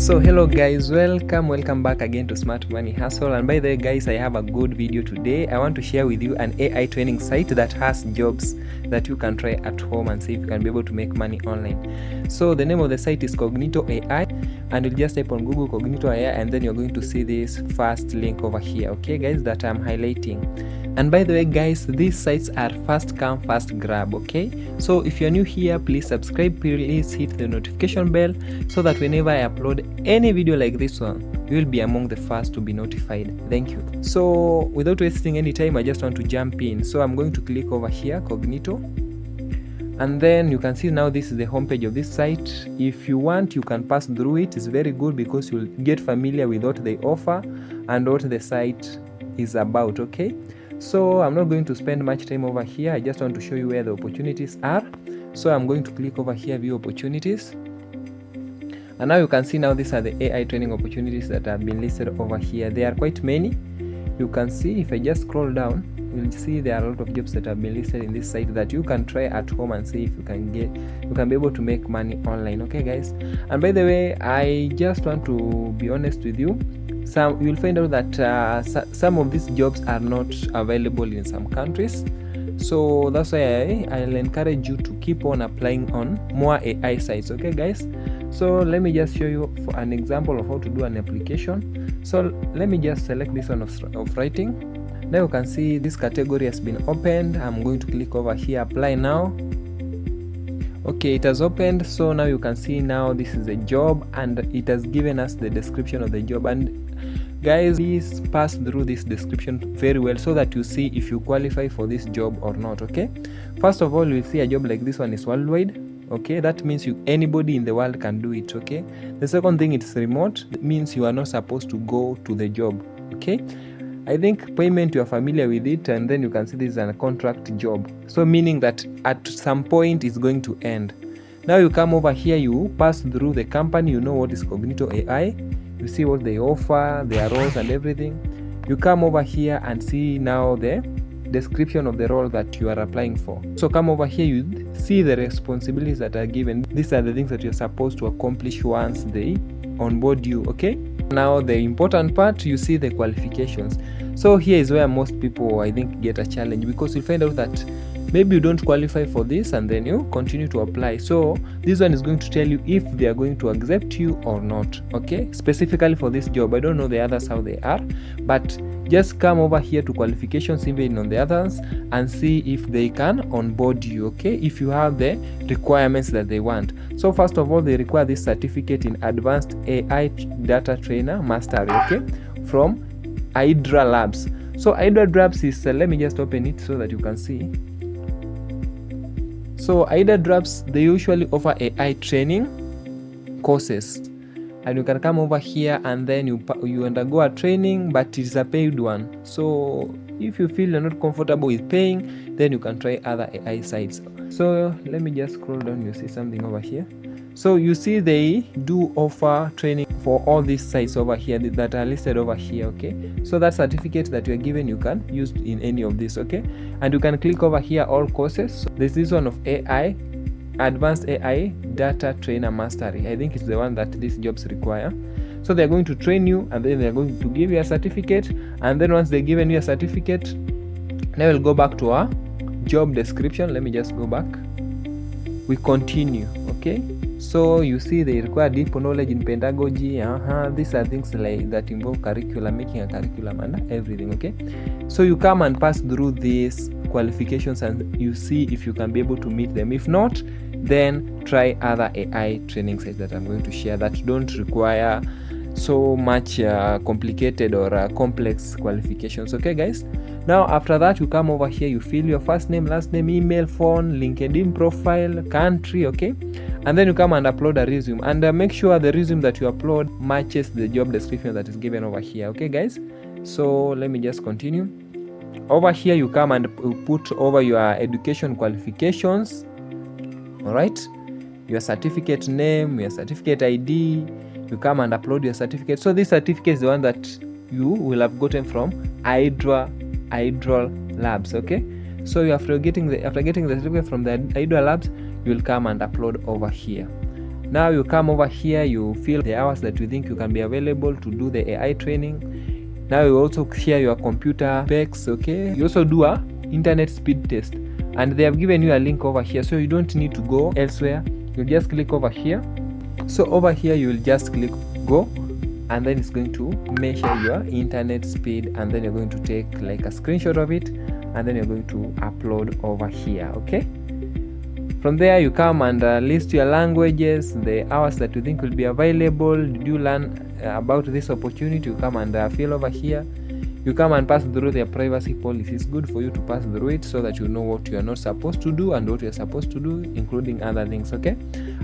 So hello guys, welcome back again to Smart Money Hustle. And by the way guys, I have a good video today. I want to share with you an AI training site that has jobs that you can try at home and see if you can be able to make money online. So the name of the site is Cognito AI, and you'll just type on Google Cognito AI and then you're going to see this first link over here, okay guys, that I'm highlighting. And by the way guys, these sites are first come first grab, okay? So if you're new here, please subscribe, please hit the notification bell so that whenever I upload any video like this one, you will be among the first to be notified. Thank you. So without wasting any time, I just want to jump in. So I'm going to click over here, Cognito, and then you can see now this is the homepage of this site. If you want, you can pass through it. It's very good because you'll get familiar with what they offer and what the site is about, okay? So I'm not going to spend much time over here. I just want to show you where the opportunities are. So I'm going to click over here, view opportunities. And now you can see now these are the AI training opportunities that have been listed over here. There are quite many. You can see if I just scroll down, you'll see there are a lot of jobs that have been listed in this site that you can try at home and see if you can be able to make money online, okay guys? And by the way, I just want to be honest with you. You'll find out that some of these jobs are not available in some countries, so that's why I'll encourage you to keep on applying on more AI sites, okay guys? So let me just show you for an example of how to do an application. So let me just select this one of writing. Now you can see this category has been opened. I'm going to click over here, apply now. Okay, it has opened. So now you can see now this is a job and it has given us the description of the job. And guys, please pass through this description very well so that you see if you qualify for this job or not, okay? First of all, you'll see a job like this one is worldwide, okay? That means anybody in the world can do it, okay? The second thing, it's remote. That means you are not supposed to go to the job, okay? I think payment, you are familiar with it, and then you can see this is a contract job, so meaning that at some point it's going to end. Now you come over here, you pass through the company, you know what is Cognito AI, you see what they offer, their roles and everything. You come over here and see now the description of the role that you are applying for. So come over here, you see the responsibilities that are given. These are the things that you're supposed to accomplish once they onboard you, okay? Now the important part, you see the qualifications. So here is where most people, I think, get a challenge, because you find out that maybe you don't qualify for this and then you continue to apply. So this one is going to tell you if they are going to accept you or not, okay? Specifically for this job. I don't know the others how they are, but just come over here to qualifications, even on the others, and see if they can onboard you, okay? If you have the requirements that they want. So first of all, they require this certificate in Advanced AI Data Trainer Mastery, okay? From Hydra Labs. So Hydra Labs is, let me just open it so that you can see. So Hydra Labs, they usually offer AI training courses. And you can come over here and then you undergo a training, but it's a paid one. So if you feel you're not comfortable with paying, then you can try other AI sites. So let me just scroll down, you see something over here. So you see they do offer training for all these sites over here that are listed over here, okay? So that certificate that you are given, you can use in any of this, okay? And you can click over here, all courses. So there's this one of AI, Advanced AI Data Trainer Mastery. I think it's the one that these jobs require. So they're going to train you and then they're going to give you a certificate. And then once they've given you a certificate, now we'll go back to our job description. Let me just go back. We continue, okay? So you see they require deep knowledge in pedagogy. These are things like that involve curriculum, making a curriculum and everything, okay? So you come and pass through these qualifications and you see if you can be able to meet them. If not, then try other AI training sites that I'm going to share that don't require so much complicated or complex qualifications, okay guys? Now after that, you come over here, you fill your first name, last name, email, phone, LinkedIn profile, country, okay? And then you come and upload a resume, and make sure the resume that you upload matches the job description that is given over here, okay guys? So let me just continue. Over here, you come and put over your education qualifications, all right? Your certificate name, your certificate ID. You come and upload your certificate. So this certificate is the one that you will have gotten from Hydra Labs, okay? So after getting the certificate from the Hydra Labs, you will come and upload over here. Now you come over here, you fill the hours that you think you can be available to do the AI training. Now you also share your computer specs, okay? You also do a internet speed test, and they have given you a link over here, so you don't need to go elsewhere. You just click over here. So over here you will just click go, and then it's going to measure your internet speed, and then you're going to take like a screenshot of it, and then you're going to upload over here. Okay, from there you come and list your languages, the hours that you think will be available. Did you learn about this opportunity? You come and fill over here. You come and pass through their privacy policy. It's good for you to pass through it so that you know what you are not supposed to do and what you are supposed to do, including other things. Okay,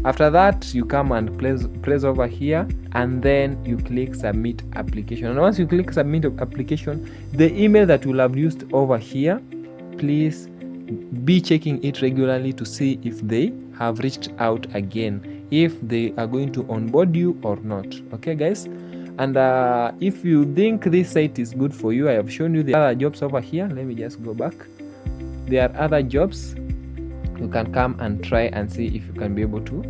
after that you come and press over here, and then you click submit application. And once you click submit application, the email that you will have used over here, please be checking it regularly to see if they have reached out again, if they are going to onboard you or not. Okay guys, and if you think this site is good for you, I have shown you the other jobs over here. Let me just go back. There are other jobs. You can come and try and see if you can be able to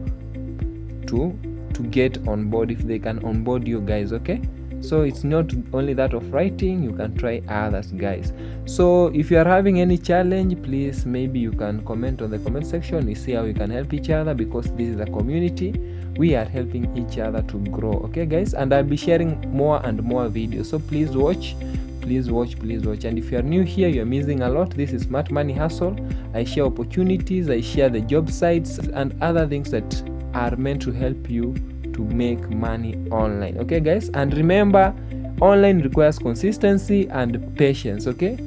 get on board, if they can onboard you guys. Okay, so it's not only that of writing, you can try others guys. So if you are having any challenge, please maybe you can comment on the comment section. We see how we can help each other, because this is a community. We are helping each other to grow. Okay guys, and I'll be sharing more and more videos, so please watch. And if you are new here, you're missing a lot. This is Smart Money Hustle. I share opportunities, I share the job sites and other things that are meant to help you to make money online. Okay guys, and remember, online requires consistency and patience. Okay,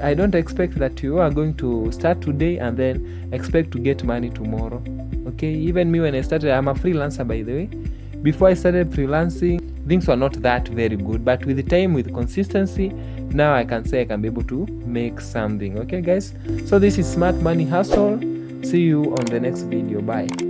I don't expect that you are going to start today and then expect to get money tomorrow. Okay, even me, when I started, I'm a freelancer by the way. Before I started freelancing, things were not that very good, but with the time, with consistency, now I can say I can be able to make something. Okay guys, so this is Smart Money Hustle. See you on the next video. Bye.